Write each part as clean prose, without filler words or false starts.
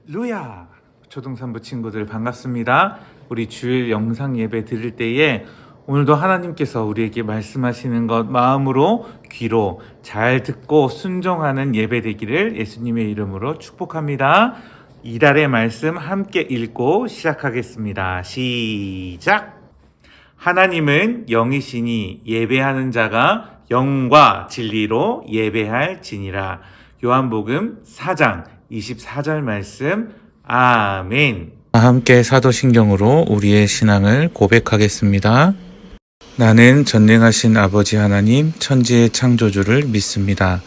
할렐루야! 초등산부 친구들 반갑습니다. 우리 주일 영상 예배 드릴 때에 오늘도 하나님께서 우리에게 말씀하시는 것 마음으로 귀로 잘 듣고 순종하는 예배 되기를 예수님의 이름으로 축복합니다. 이달의 말씀 함께 읽고 시작하겠습니다. 시작! 하나님은 영이시니 예배하는 자가 영과 진리로 예배할지니라. 요한복음 4장 24절 말씀. 아멘. 함께 사도신경으로 우리의 신앙을 고백하겠습니다. 나는 전능하신 아버지 하나님 천지의 창조주를 믿습니다.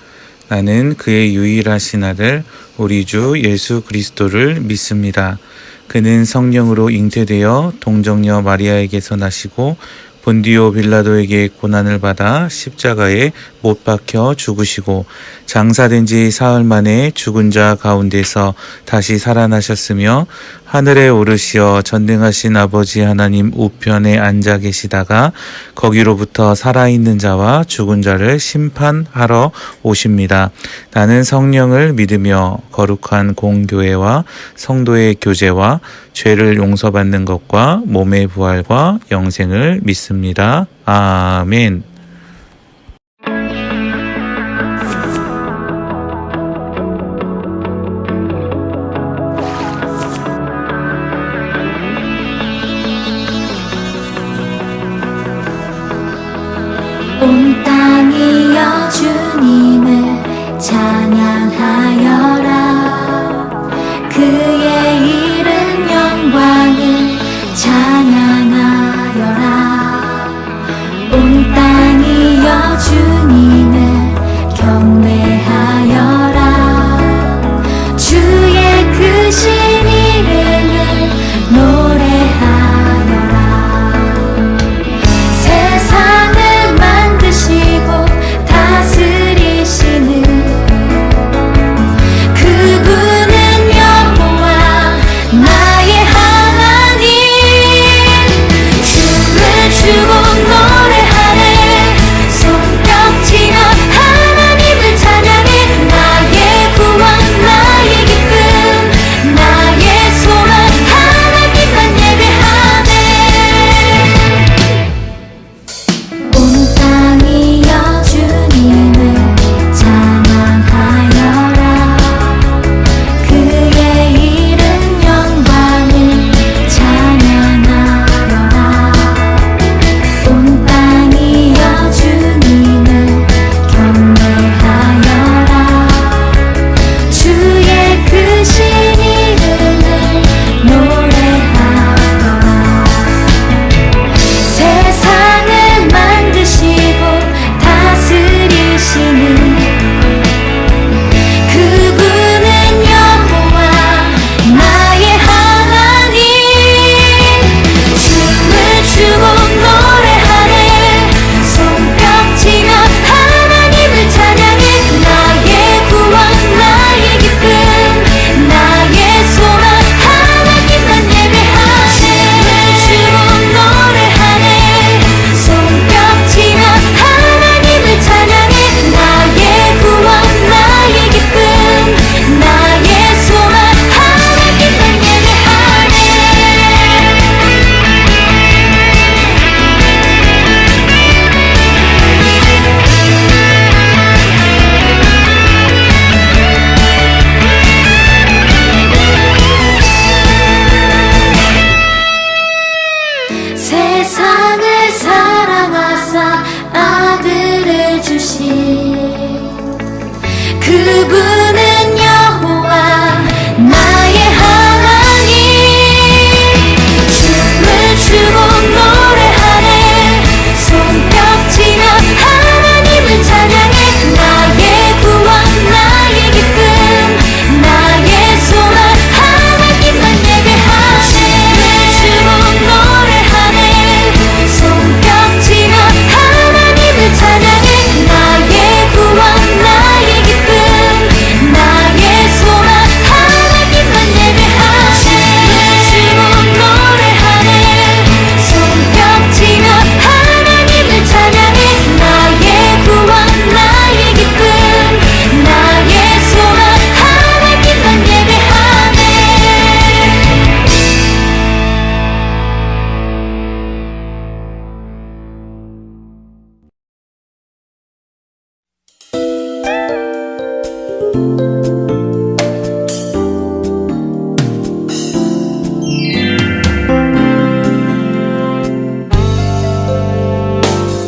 나는 그의 유일하신 아들 우리 주 예수 그리스도를 믿습니다. 그는 성령으로 잉태되어 동정녀 마리아에게서 나시고 본디오 빌라도에게 고난을 받아 십자가에 못 박혀 죽으시고 장사된 지 사흘 만에 죽은 자 가운데서 다시 살아나셨으며 하늘에 오르시어 전능하신 아버지 하나님 우편에 앉아 계시다가 거기로부터 살아있는 자와 죽은 자를 심판하러 오십니다. 나는 성령을 믿으며 거룩한 공교회와 성도의 교제와 죄를 용서받는 것과 몸의 부활과 영생을 믿습니다. 아멘. 온 땅이여 주님을 찬양하여라. 그의 이름 영광을 찬양하여라. 온 땅이여 주님을 경배하여라. 주의 크신 이름을 노래하여라. 세상을 만드시고 다스리시는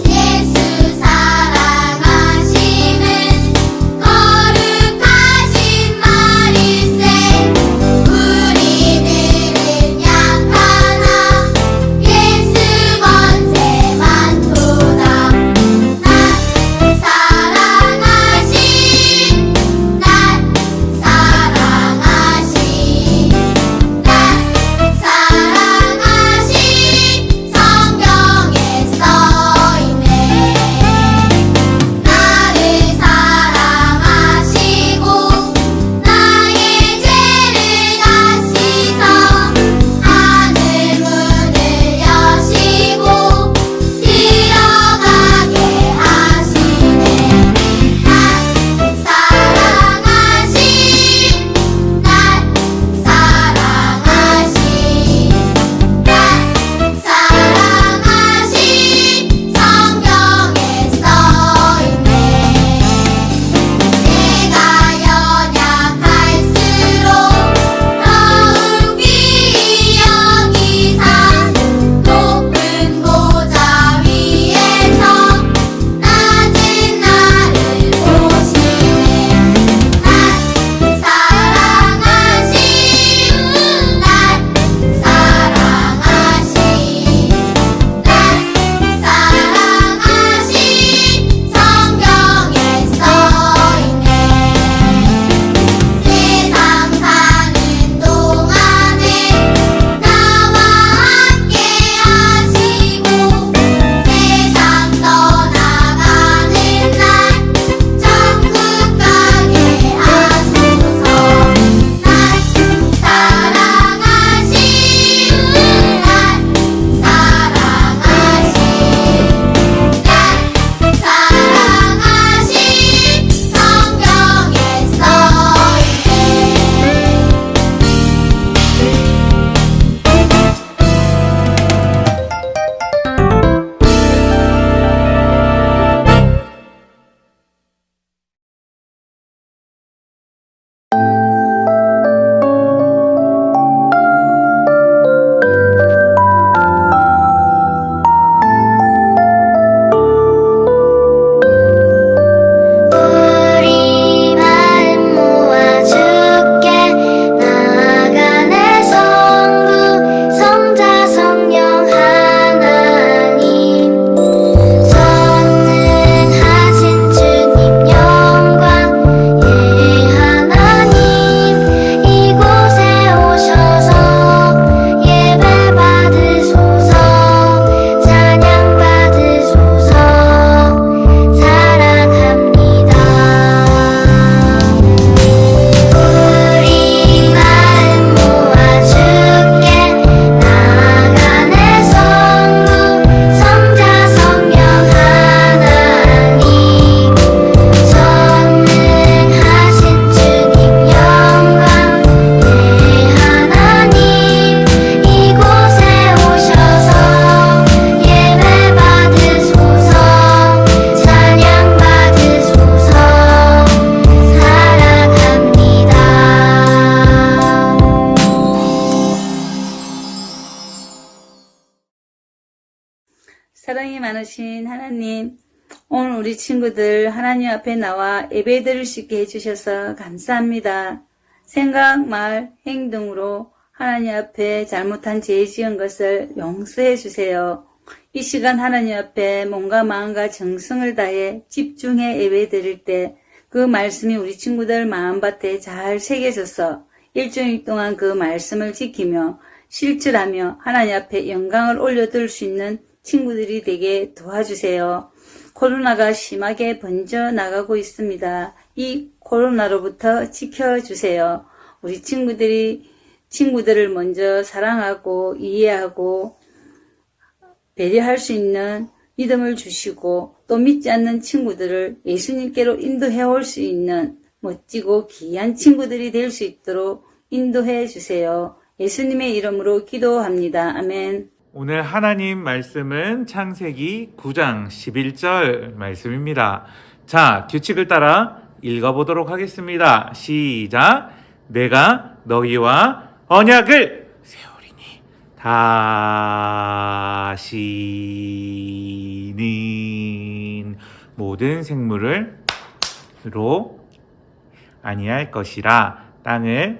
예수 사랑하시는 거룩하신 말일세 우리들은 약하나 예수 권세 많도다 날 사랑하신 날 사랑하신 날 사랑하신 성경에 써있네 나를 사랑하시고 나의 죄를 다시서 하늘 문을 여시고 들어가게 하시네 날 사랑하신 날 사랑하신 날 사랑하신 성경에 써있네 내가 연약할수록 더욱 귀히 여기사 높은 보좌 위에서 낮은 나를 보시네 날 사랑하신 날 사랑하신 날 사랑하신 성경에 써있네 세상 사는 동안에 나와 함께 하시고 세상 떠나가는 날 천국 가게 하소서 날 사랑하신 날 사랑하신 성경에 우리 마음 모아 주께 나아가네 성부 성자 성령 하나님 전능하신 주님 영광 예 하나님 이곳에 오셔서 예배 받으소서 찬양 받으소서 사랑합니다 우리 마음 모아 주께 나아가네 성부 성자 성령 하나님 전능하신 주님 영광 예 하나님 이곳에 오셔서 예배 받으소서 찬양 받으소서 사랑합니다 사랑이 많으신 하나님, 오늘 우리 친구들 하나님 앞에 나와 예배 드릴 수 있게 해주셔서 감사합니다. 생각, 말, 행동으로 하나님 앞에 잘못한 죄 지은 것을 용서해 주세요. 이 시간 하나님 앞에 몸과 마음과 정성을 다해 집중해 예배 드릴 때 그 말씀이 우리 친구들 마음밭에 잘 새겨져서 일주일 동안 그 말씀을 지키며 실천하며 하나님 앞에 영광을 올려드릴 수 있는 친구들이 되게 도와주세요. 코로나가 심하게 번져나가고 있습니다. 이 코로나로부터 지켜주세요. 우리 친구들을 먼저 사랑하고 이해하고 배려할 수 있는 믿음을 주시고 또 믿지 않는 친구들을 예수님께로 인도해 올 수 있는 멋지고 귀한 친구들이 될 수 있도록 인도해 주세요. 예수님의 이름으로 기도합니다. 아멘. 오늘 하나님 말씀은 창세기 9장 11절 말씀입니다. 자, 규칙을 따라 읽어보도록 하겠습니다. 시작. 내가 너희와 언약을 세우리니 다시는 모든 생물을 로 아니할 것이라. 땅을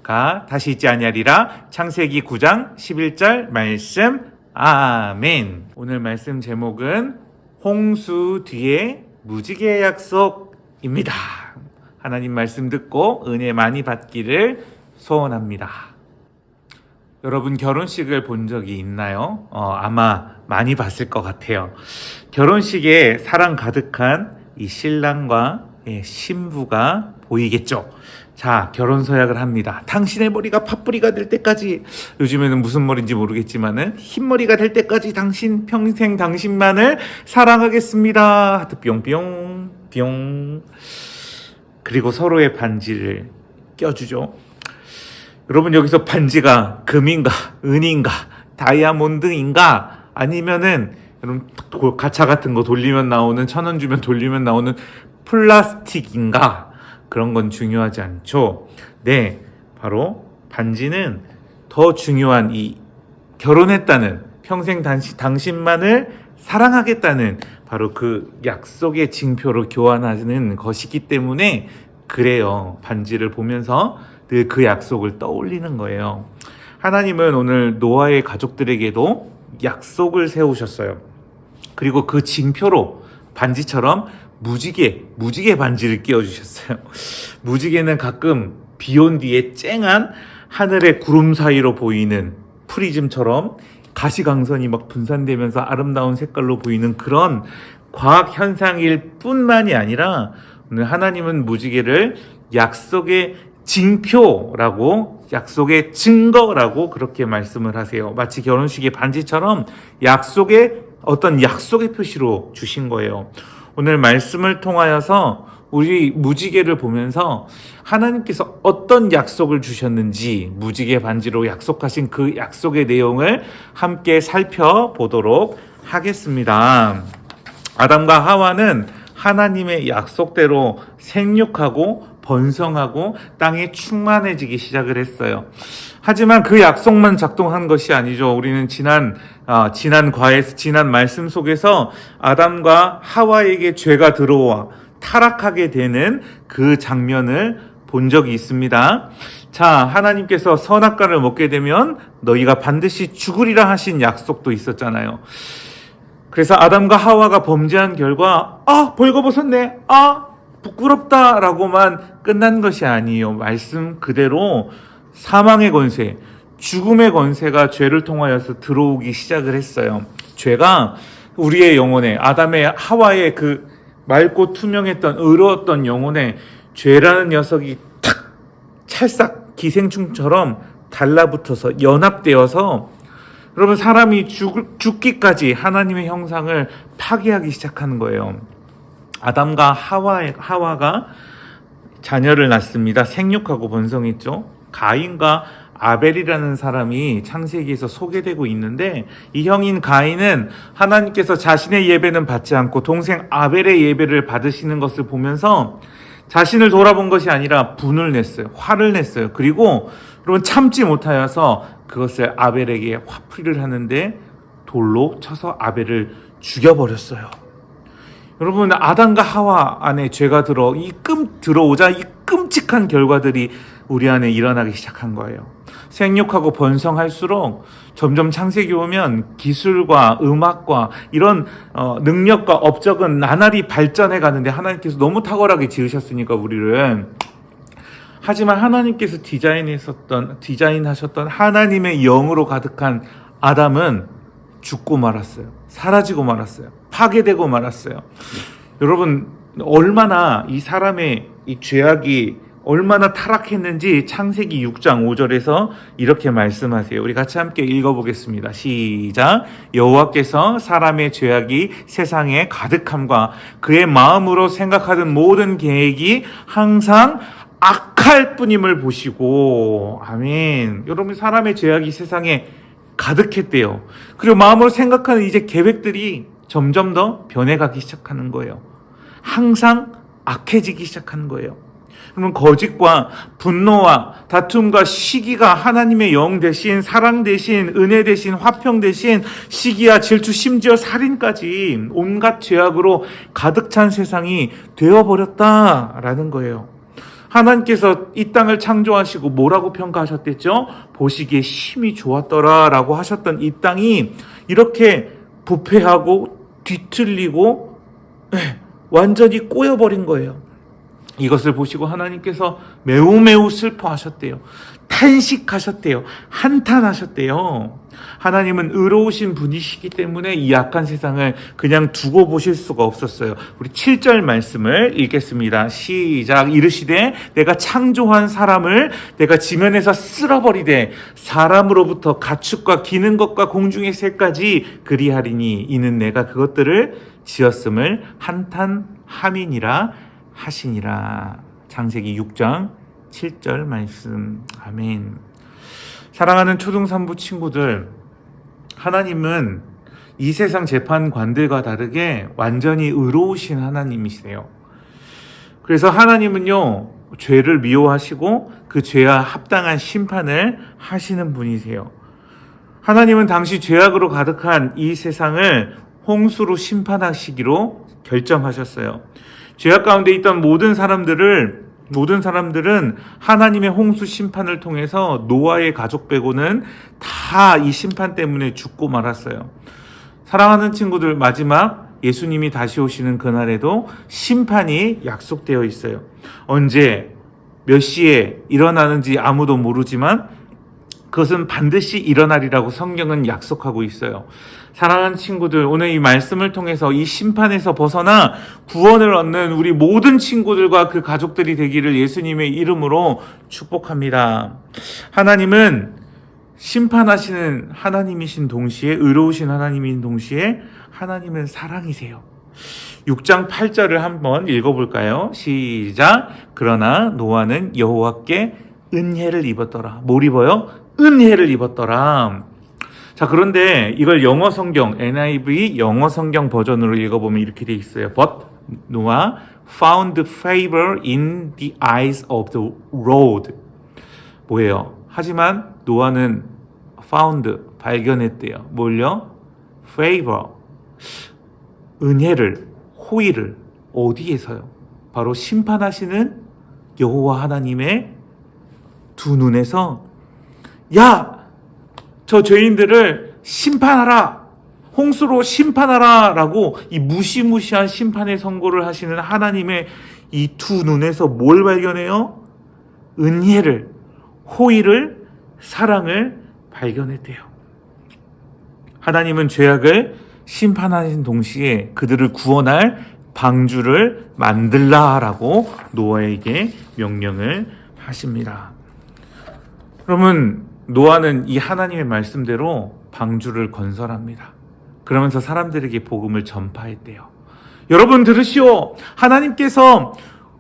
가 다시 있지 아니하리라. 창세기 9장 11절 말씀. 아멘. 오늘 말씀 제목은 홍수 뒤에 무지개의 약속입니다. 하나님 말씀 듣고 은혜 많이 받기를 소원합니다. 여러분 결혼식을 본 적이 있나요? 아마 많이 봤을 것 같아요. 결혼식에 사랑 가득한 이 신랑과 신부가 보이겠죠. 자, 결혼 서약을 합니다. 당신의 머리가 팥뿌리가 될 때까지, 요즘에는 무슨 머리인지 모르겠지만은 흰머리가 될 때까지 당신 평생 당신만을 사랑하겠습니다. 하트 뿅뿅 뿅. 그리고 서로의 반지를 껴주죠. 여러분 여기서 반지가 금인가 은인가 다이아몬드인가 아니면은 여러분 가차 같은 거 돌리면 나오는 1,000원 주면 돌리면 나오는 플라스틱인가, 그런 건 중요하지 않죠. 네, 바로 반지는 더 중요한 이 결혼했다는, 평생 당신만을 사랑하겠다는 바로 그 약속의 징표로 교환하는 것이기 때문에 그래요. 반지를 보면서 늘 그 약속을 떠올리는 거예요. 하나님은 오늘 노아의 가족들에게도 약속을 세우셨어요. 그리고 그 징표로 반지처럼 무지개 반지를 끼워주셨어요. 무지개는 가끔 비 온 뒤에 쨍한 하늘의 구름 사이로 보이는 프리즘처럼 가시광선이 막 분산되면서 아름다운 색깔로 보이는 그런 과학 현상일 뿐만이 아니라 오늘 하나님은 무지개를 약속의 징표라고, 약속의 증거라고 그렇게 말씀을 하세요. 마치 결혼식의 반지처럼 어떤 약속의 표시로 주신 거예요. 오늘 말씀을 통하여서 우리 무지개를 보면서 하나님께서 어떤 약속을 주셨는지, 무지개 반지로 약속하신 그 약속의 내용을 함께 살펴보도록 하겠습니다. 아담과 하와는 하나님의 약속대로 생육하고 번성하고 땅에 충만해지기 시작을 했어요. 하지만 그 약속만 작동한 것이 아니죠. 우리는 지난 말씀 속에서 아담과 하와에게 죄가 들어와 타락하게 되는 그 장면을 본 적이 있습니다. 자, 하나님께서 선악과를 먹게 되면 너희가 반드시 죽으리라 하신 약속도 있었잖아요. 그래서 아담과 하와가 범죄한 결과 벌거벗었네, 부끄럽다 라고만 끝난 것이 아니에요. 말씀 그대로 사망의 권세, 죽음의 권세가 죄를 통하여서 들어오기 시작을 했어요. 죄가 우리의 영혼에, 아담의 하와의 그 맑고 투명했던 의로웠던 영혼에 죄라는 녀석이 탁 찰싹 기생충처럼 달라붙어서 연합되어서, 여러분 사람이 죽기까지 하나님의 형상을 파괴하기 시작하는 거예요. 아담과 하와가 자녀를 낳습니다. 생육하고 번성했죠. 가인과 아벨이라는 사람이 창세기에서 소개되고 있는데, 이 형인 가인은 하나님께서 자신의 예배는 받지 않고 동생 아벨의 예배를 받으시는 것을 보면서 자신을 돌아본 것이 아니라 분을 냈어요. 화를 냈어요. 그리고 여러분 참지 못하여서 그것을 아벨에게 화풀이를 하는데 돌로 쳐서 아벨을 죽여버렸어요. 여러분 아담과 하와 안에 죄가 들어오자 이 끔찍한 결과들이 우리 안에 일어나기 시작한 거예요. 생육하고 번성할수록 점점 창세기 오면 기술과 음악과 이런 능력과 업적은 나날이 발전해 가는데, 하나님께서 너무 탁월하게 지으셨으니까 우리를. 하지만 하나님께서 디자인하셨던 하나님의 영으로 가득한 아담은 죽고 말았어요. 사라지고 말았어요. 파괴되고 말았어요. 여러분 얼마나 이 사람의 이 죄악이 얼마나 타락했는지 창세기 6장 5절에서 이렇게 말씀하세요. 우리 같이 함께 읽어보겠습니다. 시작. 여호와께서 사람의 죄악이 세상에 가득함과 그의 마음으로 생각하던 모든 계획이 항상 악할 뿐임을 보시고. 아멘. 여러분 사람의 죄악이 세상에 가득했대요. 그리고 마음으로 생각하는 이제 계획들이 점점 더 변해가기 시작하는 거예요. 항상 악해지기 시작한 거예요. 그러면 거짓과 분노와 다툼과 시기가 하나님의 영 대신, 사랑 대신, 은혜 대신, 화평 대신, 시기와 질투, 심지어 살인까지 온갖 죄악으로 가득 찬 세상이 되어버렸다라는 거예요. 하나님께서 이 땅을 창조하시고 뭐라고 평가하셨댔죠? 보시기에 심히 좋았더라라고 하셨던 이 땅이 이렇게 부패하고 뒤틀리고 완전히 꼬여버린 거예요. 이것을 보시고 하나님께서 매우 매우 슬퍼하셨대요. 탄식하셨대요. 한탄하셨대요. 하나님은 의로우신 분이시기 때문에 이 악한 세상을 그냥 두고 보실 수가 없었어요. 우리 7절 말씀을 읽겠습니다. 시작. 이르시되 내가 창조한 사람을 내가 지면에서 쓸어버리되 사람으로부터 가축과 기는 것과 공중의 새까지 그리하리니 이는 내가 그것들을 지었음을 한탄함이니라 하시니라. 창세기 6장 7절 말씀. 아멘. 사랑하는 초등산부 친구들, 하나님은 이 세상 재판관들과 다르게 완전히 의로우신 하나님이시세요. 그래서 하나님은요, 죄를 미워하시고 그 죄와 합당한 심판을 하시는 분이세요. 하나님은 당시 죄악으로 가득한 이 세상을 홍수로 심판하시기로 결정하셨어요. 죄악 가운데 있던 모든 사람들은 하나님의 홍수 심판을 통해서 노아의 가족 빼고는 다 이 심판 때문에 죽고 말았어요. 사랑하는 친구들, 마지막 예수님이 다시 오시는 그날에도 심판이 약속되어 있어요. 언제 몇 시에 일어나는지 아무도 모르지만 그것은 반드시 일어나리라고 성경은 약속하고 있어요. 사랑하는 친구들, 오늘 이 말씀을 통해서 이 심판에서 벗어나 구원을 얻는 우리 모든 친구들과 그 가족들이 되기를 예수님의 이름으로 축복합니다. 하나님은 심판하시는 하나님이신 동시에, 의로우신 하나님인 동시에 하나님은 사랑이세요. 6장 8절을 한번 읽어볼까요? 시작. 그러나 노아는 여호와께 은혜를 입었더라. 뭘 입어요? 은혜를 입었더라. 자, 그런데 이걸 영어 성경, NIV 영어 성경 버전으로 읽어보면 이렇게 돼 있어요. But Noah found favor in the eyes of the Lord. 뭐예요? 하지만 노아는 found, 발견했대요. 뭘요? favor, 은혜를, 호의를. 어디에서요? 바로 심판하시는 여호와 하나님의 두 눈에서, 야! 저 죄인들을 심판하라! 홍수로 심판하라! 라고 이 무시무시한 심판의 선고를 하시는 하나님의 이 두 눈에서 뭘 발견해요? 은혜를, 호의를, 사랑을 발견했대요. 하나님은 죄악을 심판하신 동시에 그들을 구원할 방주를 만들라라고 노아에게 명령을 하십니다. 그러면 노아는 이 하나님의 말씀대로 방주를 건설합니다. 그러면서 사람들에게 복음을 전파했대요. 여러분 들으시오. 하나님께서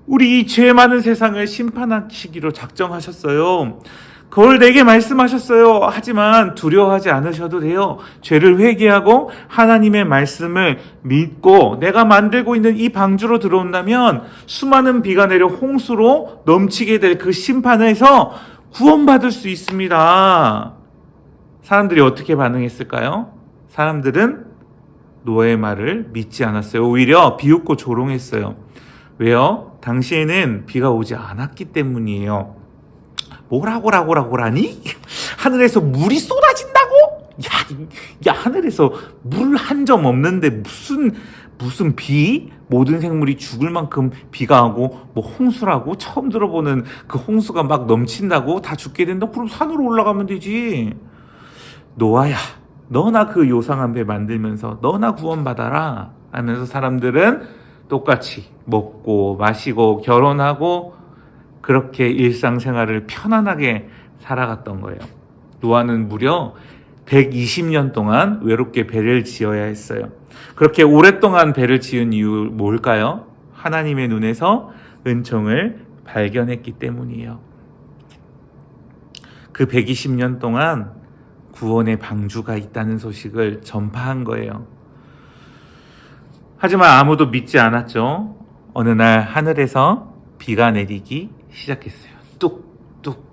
우리 이 죄 많은 세상을 심판하시기로 작정하셨어요. 그걸 내게 말씀하셨어요. 하지만 두려워하지 않으셔도 돼요. 죄를 회개하고 하나님의 말씀을 믿고 내가 만들고 있는 이 방주로 들어온다면 수많은 비가 내려 홍수로 넘치게 될 그 심판에서 구원받을 수 있습니다. 사람들이 어떻게 반응했을까요? 사람들은 노아의 말을 믿지 않았어요. 오히려 비웃고 조롱했어요. 왜요? 당시에는 비가 오지 않았기 때문이에요. 뭐라고라니? 하늘에서 물이 쏟아진다고? 야, 하늘에서 물 한 점 없는데 무슨 비? 모든 생물이 죽을 만큼 비가 오고 뭐 홍수라고? 처음 들어보는 그 홍수가 막 넘친다고? 다 죽게 된다? 그럼 산으로 올라가면 되지. 노아야, 너나 그 요상한 배 만들면서 너나 구원받아라 하면서 사람들은 똑같이 먹고 마시고 결혼하고 그렇게 일상생활을 편안하게 살아갔던 거예요. 노아는 무려 120년 동안 외롭게 배를 지어야 했어요. 그렇게 오랫동안 배를 지은 이유 뭘까요? 하나님의 눈에서 은총을 발견했기 때문이에요. 그 120년 동안 구원의 방주가 있다는 소식을 전파한 거예요. 하지만 아무도 믿지 않았죠. 어느 날 하늘에서 비가 내리기 시작했어요. 뚝뚝.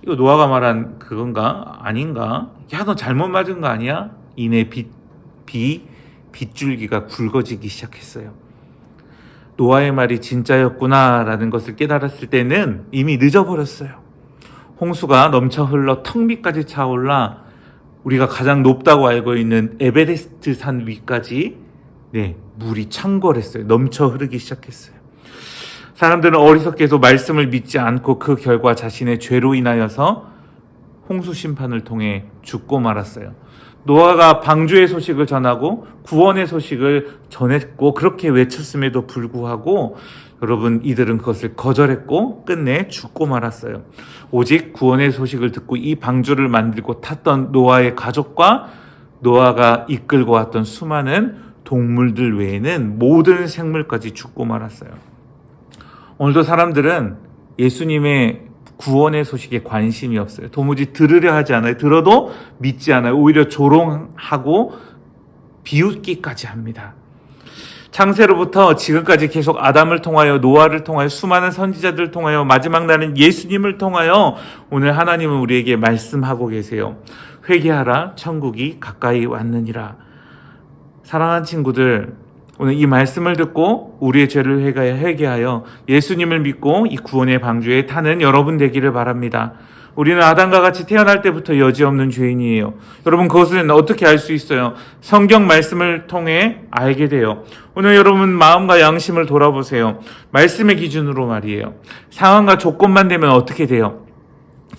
이거 노아가 말한 그건가? 아닌가? 야, 너 잘못 맞은 거 아니야? 이내 빗줄기가 굵어지기 시작했어요. 노아의 말이 진짜였구나라는 것을 깨달았을 때는 이미 늦어버렸어요. 홍수가 넘쳐 흘러 턱 밑까지 차올라 우리가 가장 높다고 알고 있는 에베레스트 산 위까지 물이 창궐했어요. 넘쳐 흐르기 시작했어요. 사람들은 어리석게도 말씀을 믿지 않고 그 결과 자신의 죄로 인하여서 홍수 심판을 통해 죽고 말았어요. 노아가 방주의 소식을 전하고 구원의 소식을 전했고 그렇게 외쳤음에도 불구하고 여러분, 이들은 그것을 거절했고 끝내 죽고 말았어요. 오직 구원의 소식을 듣고 이 방주를 만들고 탔던 노아의 가족과 노아가 이끌고 왔던 수많은 동물들 외에는 모든 생물까지 죽고 말았어요. 오늘도 사람들은 예수님의 구원의 소식에 관심이 없어요. 도무지 들으려 하지 않아요. 들어도 믿지 않아요. 오히려 조롱하고 비웃기까지 합니다. 창세로부터 지금까지 계속 아담을 통하여, 노아를 통하여, 수많은 선지자들을 통하여, 마지막 날은 예수님을 통하여 오늘 하나님은 우리에게 말씀하고 계세요. 회개하라, 천국이 가까이 왔느니라. 사랑하는 친구들, 오늘 이 말씀을 듣고 우리의 죄를 회개하여 예수님을 믿고 이 구원의 방주에 타는 여러분 되기를 바랍니다. 우리는 아담과 같이 태어날 때부터 여지없는 죄인이에요. 여러분, 그것은 어떻게 알 수 있어요? 성경 말씀을 통해 알게 돼요. 오늘 여러분 마음과 양심을 돌아보세요. 말씀의 기준으로 말이에요. 상황과 조건만 되면 어떻게 돼요?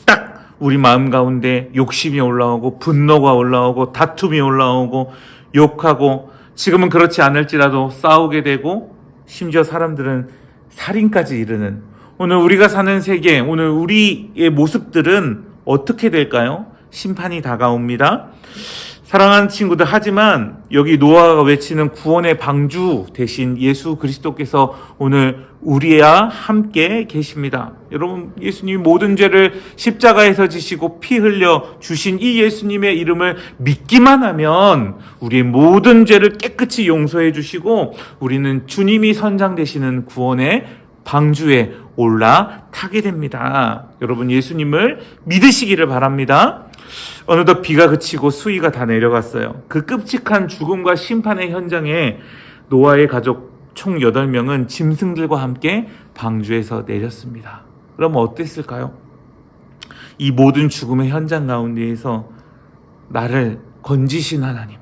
딱 우리 마음 가운데 욕심이 올라오고 분노가 올라오고 다툼이 올라오고 욕하고, 지금은 그렇지 않을지라도 싸우게 되고, 심지어 사람들은 살인까지 이르는, 오늘 우리가 사는 세계, 오늘 우리의 모습들은 어떻게 될까요? 심판이 다가옵니다. 사랑하는 친구들, 하지만 여기 노아가 외치는 구원의 방주 대신 예수 그리스도께서 오늘 우리와 함께 계십니다. 여러분, 예수님이 모든 죄를 십자가에서 지시고 피 흘려 주신 이 예수님의 이름을 믿기만 하면 우리의 모든 죄를 깨끗이 용서해 주시고 우리는 주님이 선장되시는 구원의 방주에 올라타게 됩니다. 여러분, 예수님을 믿으시기를 바랍니다. 어느덧 비가 그치고 수위가 다 내려갔어요. 그 끔찍한 죽음과 심판의 현장에 노아의 가족 총 8명은 짐승들과 함께 방주에서 내렸습니다. 그럼 어땠을까요? 이 모든 죽음의 현장 가운데에서 나를 건지신 하나님,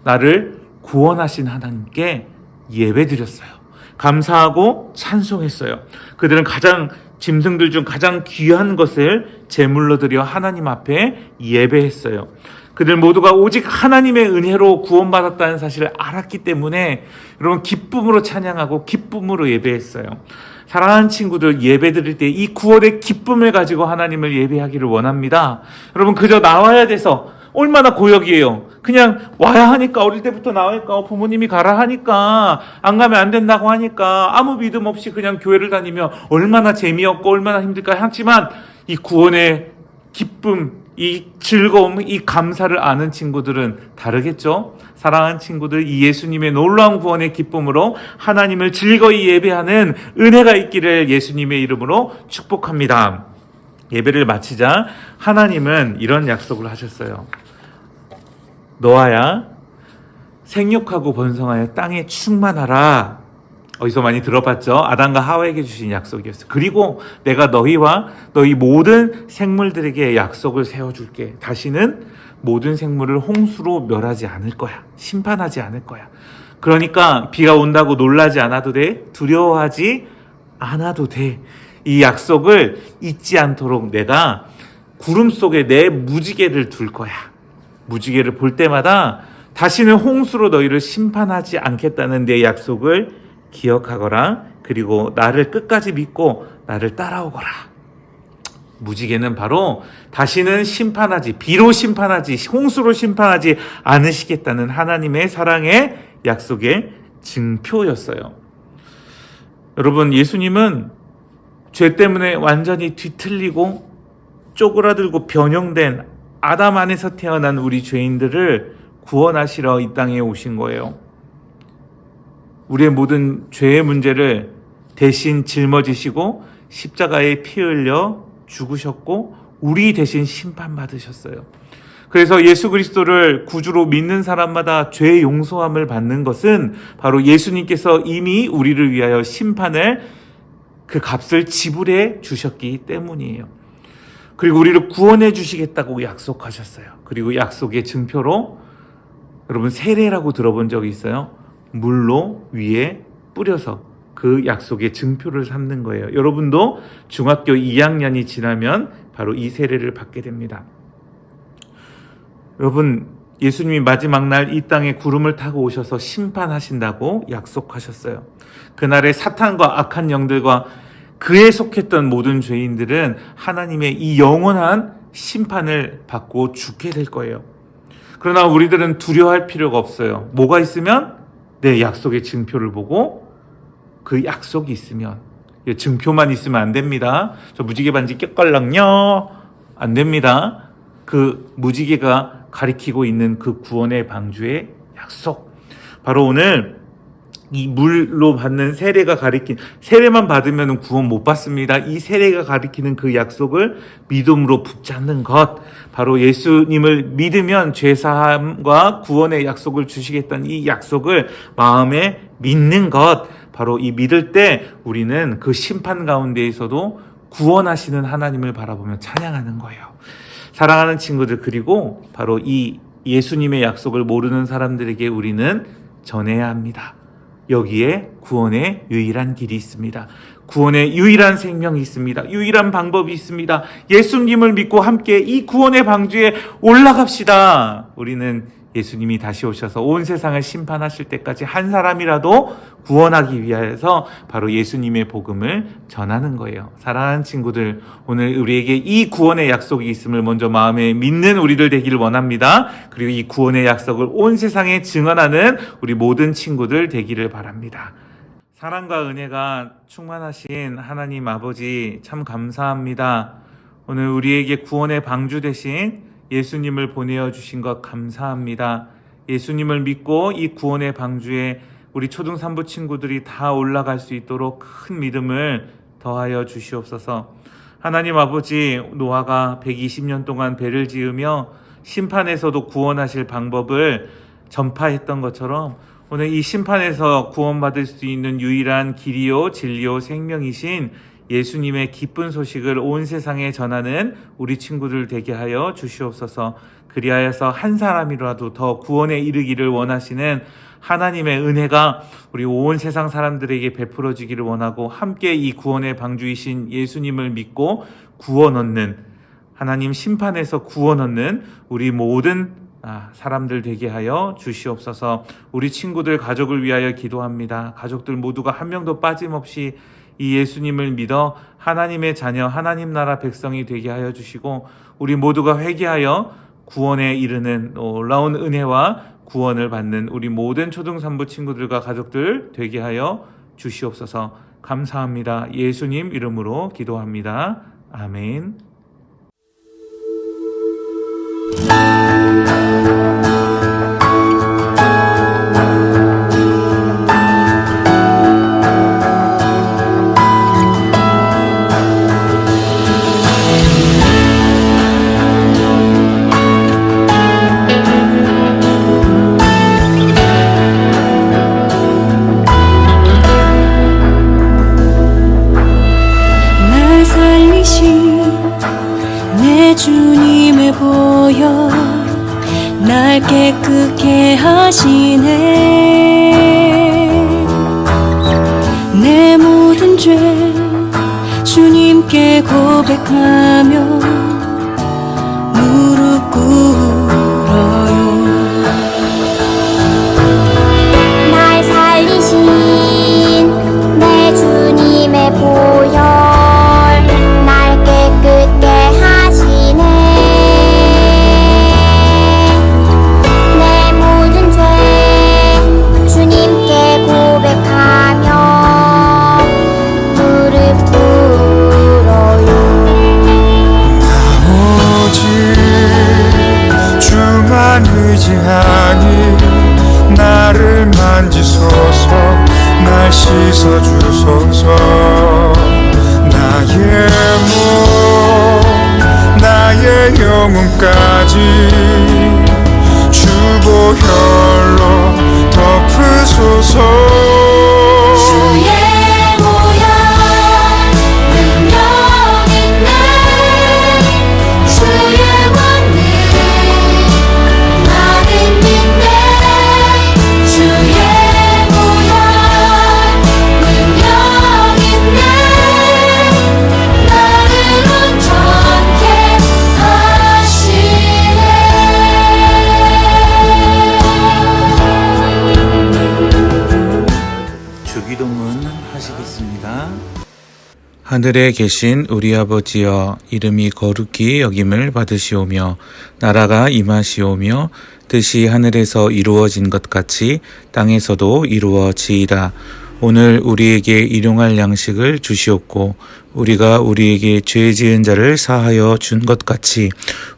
나를 구원하신 하나님께 예배드렸어요. 감사하고 찬송했어요. 그들은 짐승들 중 가장 귀한 것을 제물로 드려 하나님 앞에 예배했어요. 그들 모두가 오직 하나님의 은혜로 구원받았다는 사실을 알았기 때문에 여러분, 기쁨으로 찬양하고 기쁨으로 예배했어요. 사랑하는 친구들, 예배드릴 때 이 구원의 기쁨을 가지고 하나님을 예배하기를 원합니다. 여러분, 그저 나와야 돼서 얼마나 고역이에요. 그냥 와야 하니까, 어릴 때부터 나오니까, 부모님이 가라 하니까, 안 가면 안 된다고 하니까, 아무 믿음 없이 그냥 교회를 다니며 얼마나 재미없고 얼마나 힘들까 하지만 이 구원의 기쁨, 이 즐거움, 이 감사를 아는 친구들은 다르겠죠? 사랑하는 친구들, 이 예수님의 놀라운 구원의 기쁨으로 하나님을 즐거이 예배하는 은혜가 있기를 예수님의 이름으로 축복합니다. 예배를 마치자 하나님은 이런 약속을 하셨어요. 노아야, 생육하고 번성하여 땅에 충만하라. 어디서 많이 들어봤죠? 아담과 하와에게 주신 약속이었어요. 그리고 내가 너희와 너희 모든 생물들에게 약속을 세워줄게. 다시는 모든 생물을 홍수로 멸하지 않을 거야. 심판하지 않을 거야. 그러니까 비가 온다고 놀라지 않아도 돼. 두려워하지 않아도 돼. 이 약속을 잊지 않도록 내가 구름 속에 내 무지개를 둘 거야. 무지개를 볼 때마다 다시는 홍수로 너희를 심판하지 않겠다는 내 약속을 기억하거라. 그리고 나를 끝까지 믿고 나를 따라오거라. 무지개는 바로 다시는 비로 심판하지, 홍수로 심판하지 않으시겠다는 하나님의 사랑의 약속의 증표였어요. 여러분, 예수님은 죄 때문에 완전히 뒤틀리고 쪼그라들고 변형된 아담 안에서 태어난 우리 죄인들을 구원하시러 이 땅에 오신 거예요. 우리의 모든 죄의 문제를 대신 짊어지시고 십자가에 피 흘려 죽으셨고 우리 대신 심판받으셨어요. 그래서 예수 그리스도를 구주로 믿는 사람마다 죄 용서함을 받는 것은 바로 예수님께서 이미 우리를 위하여 심판을 그 값을 지불해 주셨기 때문이에요. 그리고 우리를 구원해 주시겠다고 약속하셨어요. 그리고 약속의 증표로 여러분 세례라고 들어본 적이 있어요? 물로 위에 뿌려서 그 약속의 증표를 삼는 거예요. 여러분도 중학교 2학년이 지나면 바로 이 세례를 받게 됩니다. 여러분, 예수님이 마지막 날 이 땅에 구름을 타고 오셔서 심판하신다고 약속하셨어요. 그날에 사탄과 악한 영들과 그에 속했던 모든 죄인들은 하나님의 이 영원한 심판을 받고 죽게 될 거예요. 그러나 우리들은 두려워할 필요가 없어요. 뭐가 있으면? 내 약속의 증표를 보고 그 약속이 있으면, 증표만 있으면 안 됩니다. 저 무지개 반지 껴걸랑요 안 됩니다. 그 무지개가 가리키고 있는 그 구원의 방주의 약속, 바로 오늘 이 물로 받는 세례가 가리킨, 세례만 받으면 구원 못 받습니다. 이 세례가 가리키는 그 약속을 믿음으로 붙잡는 것, 바로 예수님을 믿으면 죄사함과 구원의 약속을 주시겠다는 이 약속을 마음에 믿는 것, 바로 이 믿을 때 우리는 그 심판 가운데에서도 구원하시는 하나님을 바라보며 찬양하는 거예요. 사랑하는 친구들, 그리고 바로 이 예수님의 약속을 모르는 사람들에게 우리는 전해야 합니다. 여기에 구원의 유일한 길이 있습니다. 구원의 유일한 생명이 있습니다. 유일한 방법이 있습니다. 예수님을 믿고 함께 이 구원의 방주에 올라갑시다. 우리는 예수님이 다시 오셔서 온 세상을 심판하실 때까지 한 사람이라도 구원하기 위해서 바로 예수님의 복음을 전하는 거예요. 사랑하는 친구들, 오늘 우리에게 이 구원의 약속이 있음을 먼저 마음에 믿는 우리들 되기를 원합니다. 그리고 이 구원의 약속을 온 세상에 증언하는 우리 모든 친구들 되기를 바랍니다. 사랑과 은혜가 충만하신 하나님 아버지, 참 감사합니다. 오늘 우리에게 구원의 방주 대신 예수님을 보내어 주신 것 감사합니다. 예수님을 믿고 이 구원의 방주에 우리 초등3부 친구들이 다 올라갈 수 있도록 큰 믿음을 더하여 주시옵소서. 하나님 아버지, 노아가 120년 동안 배를 지으며 심판에서도 구원하실 방법을 전파했던 것처럼 오늘 이 심판에서 구원받을 수 있는 유일한 길이요 진리요 생명이신 예수님의 기쁜 소식을 온 세상에 전하는 우리 친구들 되게 하여 주시옵소서. 그리하여서 한 사람이라도 더 구원에 이르기를 원하시는 하나님의 은혜가 우리 온 세상 사람들에게 베풀어지기를 원하고, 함께 이 구원의 방주이신 예수님을 믿고 구원 얻는, 하나님 심판에서 구원 얻는 우리 모든 사람들 되게 하여 주시옵소서. 우리 친구들 가족을 위하여 기도합니다. 가족들 모두가 한 명도 빠짐없이 이 예수님을 믿어 하나님의 자녀, 하나님 나라 백성이 되게 하여 주시고, 우리 모두가 회개하여 구원에 이르는 놀라운 은혜와 구원을 받는 우리 모든 초등3부 친구들과 가족들 되게 하여 주시옵소서. 감사합니다. 예수님 이름으로 기도합니다. 아멘. 주님의 보혈 날 깨끗게 하시네. 내 모든 죄 주님께 고백하며 무릎 꿇어요. 날 살리신 내 주님의 보혈 날 깨끗게 하시네. 내 모든 죄 주님께 고백하며 무릎 꿇어요. 오직 영혼까지 주보혈로 덮으소서. 주의 보혈 능력 있네. 주의 권능 나는 믿네. 주의 보혈 능력 있네. 나를 온전케 하시네. 주기도문 하시겠습니다. 하늘에 계신 우리 아버지여, 이름이 거룩히 여김을 받으시오며 나라가 임하시오며 뜻이 하늘에서 이루어진 것 같이 땅에서도 이루어지이다. 오늘 우리에게 일용할 양식을 주시옵고 우리가 우리에게 죄 지은 자를 사하여 준 것 같이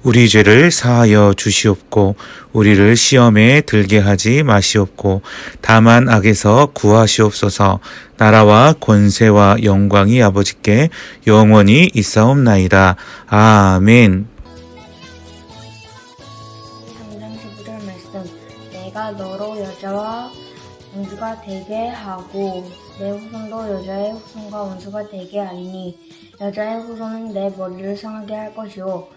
우리 죄를 사하여 주시옵고 우리를 시험에 들게 하지 마시옵고 다만 악에서 구하시옵소서. 나라와 권세와 영광이 아버지께 영원히 있사옵나이다. 아멘. 3장 15절 말씀. 내가 너로 여자와 원수가 되게 하고 내 후손도 여자의 후손과 원수가 되게 하리니 여자의 후손은 내 머리를 상하게 할 것이요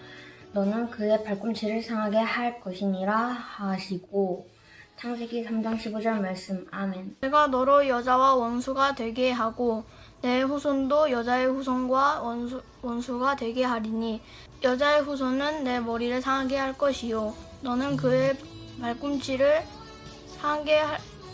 너는 그의 발꿈치를 상하게 할 것이니라 하시고. 창세기 3장 15절 말씀. 아멘. 내가 너로 여자와 원수가 되게 하고 내 후손도 여자의 후손과 원수가 되게 하리니 여자의 후손은 내 머리를 상하게 할 것이요 너는 그의 발꿈치를 상하게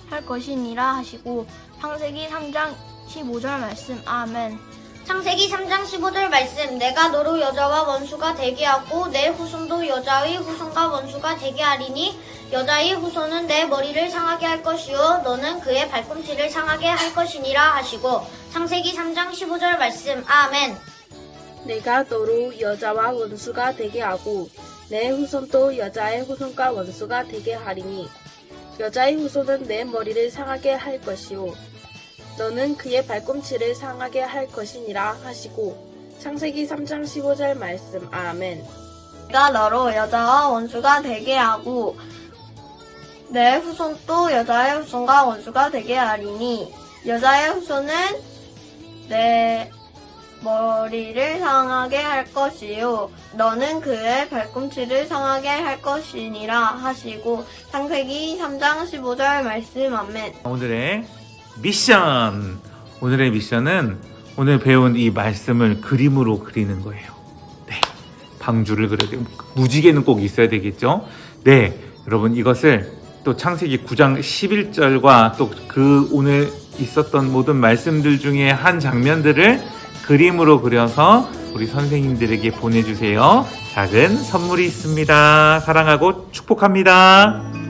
할 것이니라 하시고. 창세기 3장 15절 말씀. 아멘. 창세기 3장 15절 말씀. 내가 너로 여자와 원수가 되게 하고 내 후손도 여자의 후손과 원수가 되게 하리니 여자의 후손은 내 머리를 상하게 할 것이요 너는 그의 발꿈치를 상하게 할 것이니라 하시고. 창세기 3장 15절 말씀. 아멘. 내가 너로 여자와 원수가 되게 하고 내 후손도 여자의 후손과 원수가 되게 하리니 여자의 후손은 내 머리를 상하게 할 것이요 너는 그의 발꿈치를 상하게 할 것이니라 하시고. 창세기 3장 15절 말씀. 아멘. 내가 너로 여자와 원수가 되게 하고 내 후손도 여자의 후손과 원수가 되게 하리니 여자의 후손은 내 머리를 상하게 할 것이요 너는 그의 발꿈치를 상하게 할 것이니라 하시고. 창세기 3장 15절 말씀. 아멘. 오늘의 미션. 오늘의 미션은 오늘 배운 이 말씀을 그림으로 그리는 거예요. 네. 방주를 그려야 되고 무지개는 꼭 있어야 되겠죠. 네. 여러분 이것을 또 창세기 9장 11절과 또 그 오늘 있었던 모든 말씀들 중에 한 장면들을 그림으로 그려서 우리 선생님들에게 보내주세요. 작은 선물이 있습니다. 사랑하고 축복합니다.